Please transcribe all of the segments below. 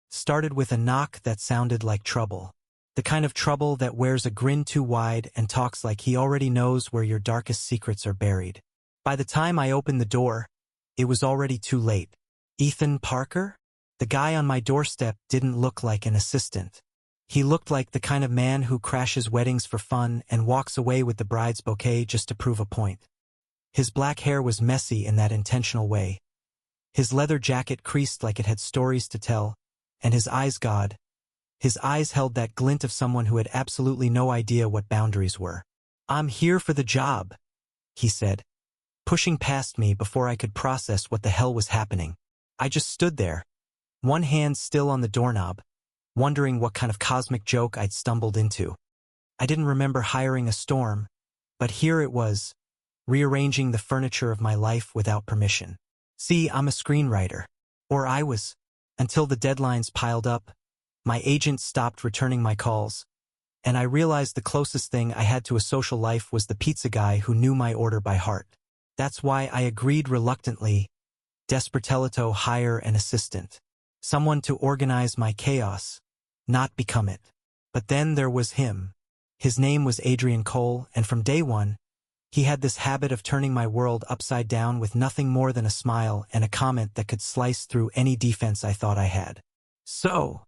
started with a knock that sounded like trouble. The kind of trouble that wears a grin too wide and talks like he already knows where your darkest secrets are buried. By the time I opened the door, it was already too late. Ethan Parker? The guy on my doorstep didn't look like an assistant. He looked like the kind of man who crashes weddings for fun and walks away with the bride's bouquet just to prove a point. His black hair was messy in that intentional way. His leather jacket creased like it had stories to tell, and his eyes held that glint of someone who had absolutely no idea what boundaries were. "I'm here for the job," he said, pushing past me before I could process what the hell was happening. I just stood there, one hand still on the doorknob, wondering what kind of cosmic joke I'd stumbled into. I didn't remember hiring a storm, but here it was, rearranging the furniture of my life without permission. See, I'm a screenwriter. Or I was, until the deadlines piled up. My agent stopped returning my calls, and I realized the closest thing I had to a social life was the pizza guy who knew my order by heart. That's why I agreed reluctantly. Desperatelito, hire an assistant. Someone to organize my chaos, not become it. But then there was him. His name was Adrian Cole, and from day one, he had this habit of turning my world upside down with nothing more than a smile and a comment that could slice through any defense I thought I had. "So,"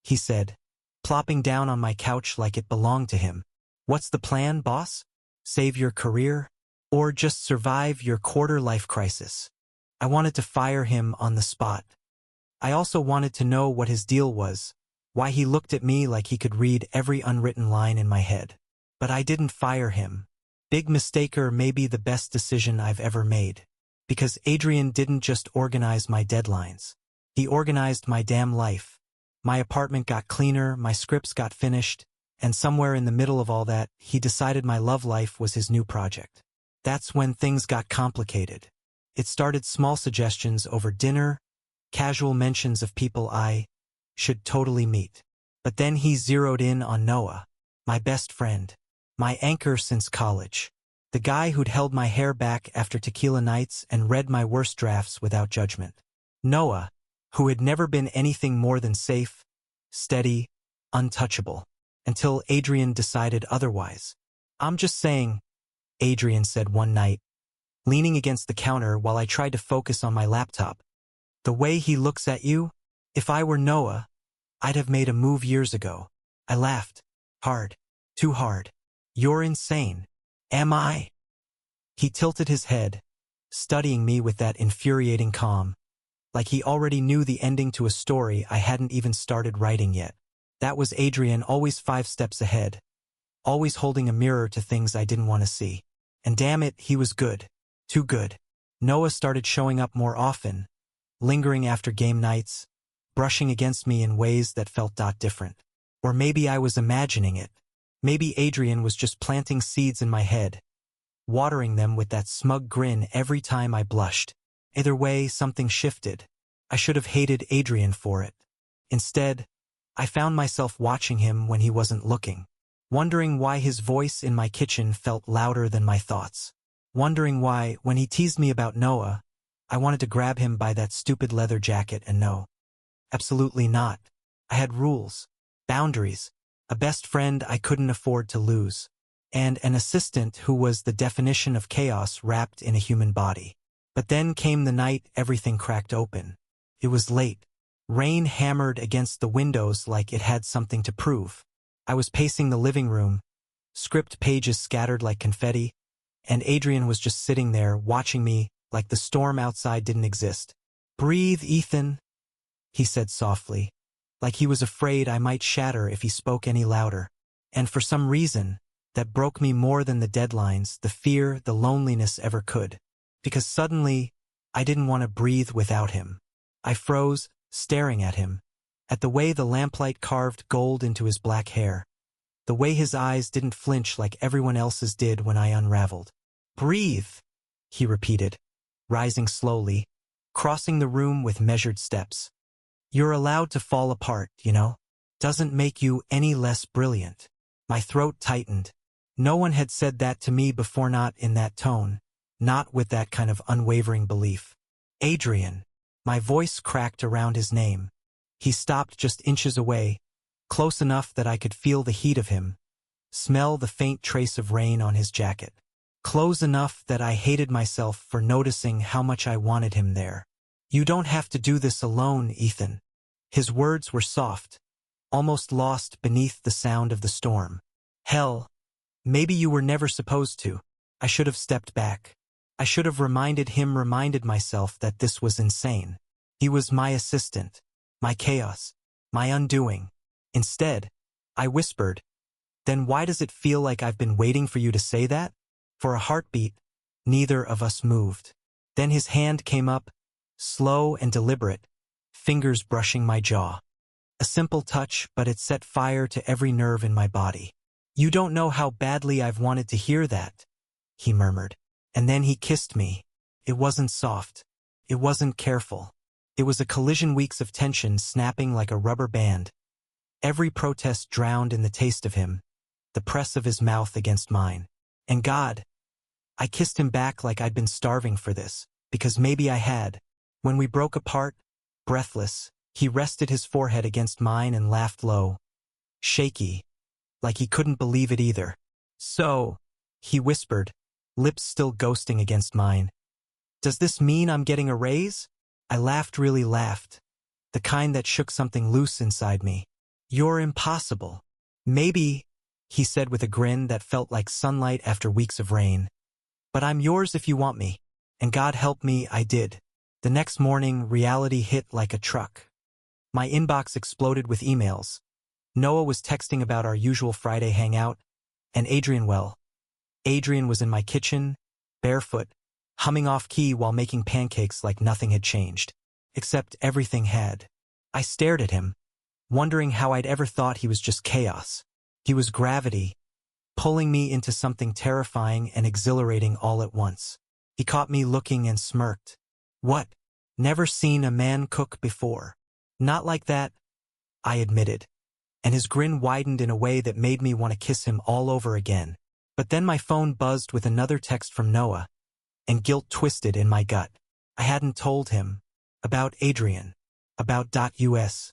he said, plopping down on my couch like it belonged to him. "What's the plan, boss? Save your career? Or just survive your quarter-life crisis?" I wanted to fire him on the spot. I also wanted to know what his deal was, why he looked at me like he could read every unwritten line in my head. But I didn't fire him. Big mistaker, maybe the best decision I've ever made. Because Adrian didn't just organize my deadlines. He organized my damn life. My apartment got cleaner, my scripts got finished, and somewhere in the middle of all that, he decided my love life was his new project. That's when things got complicated. It started small suggestions over dinner, casual mentions of people I should totally meet. But then he zeroed in on Noah, my best friend, my anchor since college, the guy who'd held my hair back after tequila nights and read my worst drafts without judgment. Noah, who had never been anything more than safe, steady, untouchable, until Adrian decided otherwise. "I'm just saying," Adrian said one night, leaning against the counter while I tried to focus on my laptop. "The way he looks at you, if I were Noah, I'd have made a move years ago." I laughed. Hard. Too hard. "You're insane." "Am I?" He tilted his head, studying me with that infuriating calm, like he already knew the ending to a story I hadn't even started writing yet. That was Adrian, always 5 steps ahead, always holding a mirror to things I didn't want to see. And damn it, he was good. Too good. Noah started showing up more often, lingering after game nights, brushing against me in ways that felt different. Or maybe I was imagining it. Maybe Adrian was just planting seeds in my head, watering them with that smug grin every time I blushed. Either way, something shifted. I should have hated Adrian for it. Instead, I found myself watching him when he wasn't looking, wondering why his voice in my kitchen felt louder than my thoughts, wondering why, when he teased me about Noah, I wanted to grab him by that stupid leather jacket and no. Absolutely not. I had rules, boundaries, a best friend I couldn't afford to lose, and an assistant who was the definition of chaos wrapped in a human body. But then came the night everything cracked open. It was late. Rain hammered against the windows like it had something to prove. I was pacing the living room, script pages scattered like confetti, and Adrian was just sitting there watching me like the storm outside didn't exist. "Breathe, Ethan," he said softly, like he was afraid I might shatter if he spoke any louder. And for some reason, that broke me more than the deadlines, the fear, the loneliness ever could. Because suddenly, I didn't want to breathe without him. I froze, staring at him, at the way the lamplight carved gold into his black hair, the way his eyes didn't flinch like everyone else's did when I unraveled. "Breathe," he repeated, rising slowly, crossing the room with measured steps. "You're allowed to fall apart, you know? Doesn't make you any less brilliant." My throat tightened. No one had said that to me before, not in that tone, not with that kind of unwavering belief. "Adrian." My voice cracked around his name. He stopped just inches away, close enough that I could feel the heat of him, smell the faint trace of rain on his jacket. Close enough that I hated myself for noticing how much I wanted him there. "You don't have to do this alone, Ethan." His words were soft, almost lost beneath the sound of the storm. "Hell, maybe you were never supposed to." I should have stepped back. I should have reminded myself that this was insane. He was my assistant, my chaos, my undoing. Instead, I whispered, "Then why does it feel like I've been waiting for you to say that?" For a heartbeat, neither of us moved. Then his hand came up, slow and deliberate, fingers brushing my jaw. A simple touch, but it set fire to every nerve in my body. "You don't know how badly I've wanted to hear that," he murmured. And then he kissed me. It wasn't soft. It wasn't careful. It was a collision, weeks of tension snapping like a rubber band. Every protest drowned in the taste of him, the press of his mouth against mine. And God, I kissed him back like I'd been starving for this, because maybe I had. When we broke apart, breathless, he rested his forehead against mine and laughed low, shaky, like he couldn't believe it either. "So," he whispered, lips still ghosting against mine, "does this mean I'm getting a raise?" I laughed, really laughed, the kind that shook something loose inside me. "You're impossible." "Maybe," he said with a grin that felt like sunlight after weeks of rain. "But I'm yours if you want me." And God help me, I did. The next morning, reality hit like a truck. My inbox exploded with emails. Noah was texting about our usual Friday hangout, and Adrian was in my kitchen, barefoot, humming off key while making pancakes like nothing had changed. Except everything had. I stared at him, wondering how I'd ever thought he was just chaos. He was gravity, pulling me into something terrifying and exhilarating all at once. He caught me looking and smirked. "What? Never seen a man cook before." "Not like that," I admitted. And his grin widened in a way that made me want to kiss him all over again. But then my phone buzzed with another text from Noah, and guilt twisted in my gut. I hadn't told him. About Adrian. About .us.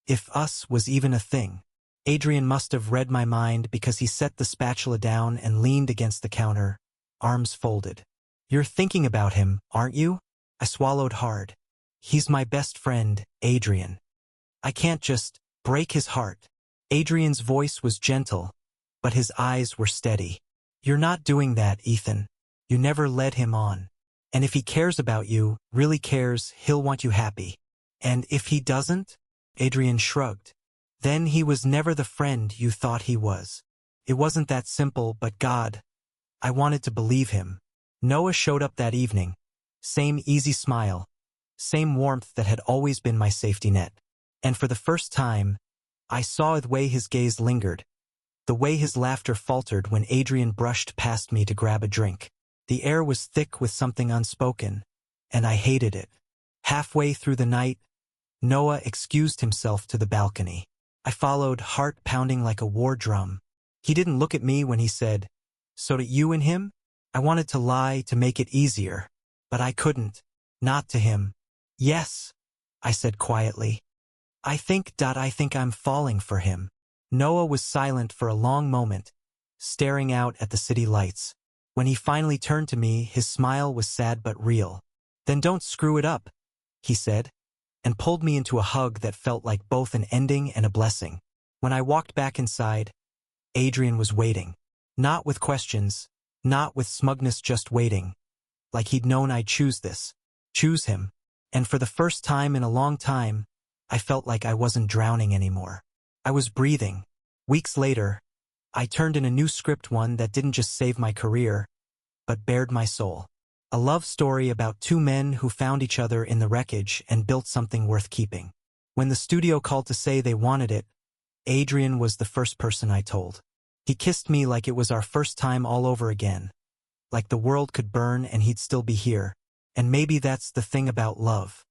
If us was even a thing. Adrian must have read my mind because he set the spatula down and leaned against the counter, arms folded. "You're thinking about him, aren't you?" I swallowed hard. "He's my best friend, Adrian. I can't just break his heart." Adrian's voice was gentle, but his eyes were steady. "You're not doing that, Ethan. You never led him on. And if he cares about you, really cares, he'll want you happy. And if he doesn't?" Adrian shrugged. "Then he was never the friend you thought he was." It wasn't that simple, but God, I wanted to believe him. Noah showed up that evening. Same easy smile. Same warmth that had always been my safety net. And for the first time, I saw the way his gaze lingered, the way his laughter faltered when Adrian brushed past me to grab a drink. The air was thick with something unspoken, and I hated it. Halfway through the night, Noah excused himself to the balcony. I followed, heart pounding like a war drum. He didn't look at me when he said, "So to you and him?" I wanted to lie to make it easier, but I couldn't. Not to him. "Yes," I said quietly. I think I'm falling for him." Noah was silent for a long moment, staring out at the city lights. When he finally turned to me, his smile was sad but real. "Then don't screw it up," he said, and pulled me into a hug that felt like both an ending and a blessing. When I walked back inside, Adrian was waiting. Not with questions, not with smugness, just waiting. Like he'd known I'd choose him. And for the first time in a long time, I felt like I wasn't drowning anymore. I was breathing. Weeks later, I turned in a new script, one that didn't just save my career, but bared my soul. A love story about two men who found each other in the wreckage and built something worth keeping. When the studio called to say they wanted it, Adrian was the first person I told. He kissed me like it was our first time all over again. Like the world could burn and he'd still be here. And maybe that's the thing about love.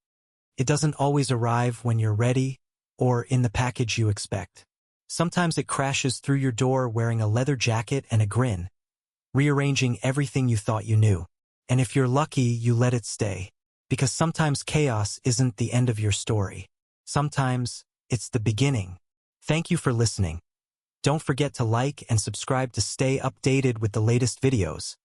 It doesn't always arrive when you're ready or in the package you expect. Sometimes it crashes through your door wearing a leather jacket and a grin, rearranging everything you thought you knew. And if you're lucky, you let it stay. Because sometimes chaos isn't the end of your story. Sometimes, it's the beginning. Thank you for listening. Don't forget to like and subscribe to stay updated with the latest videos.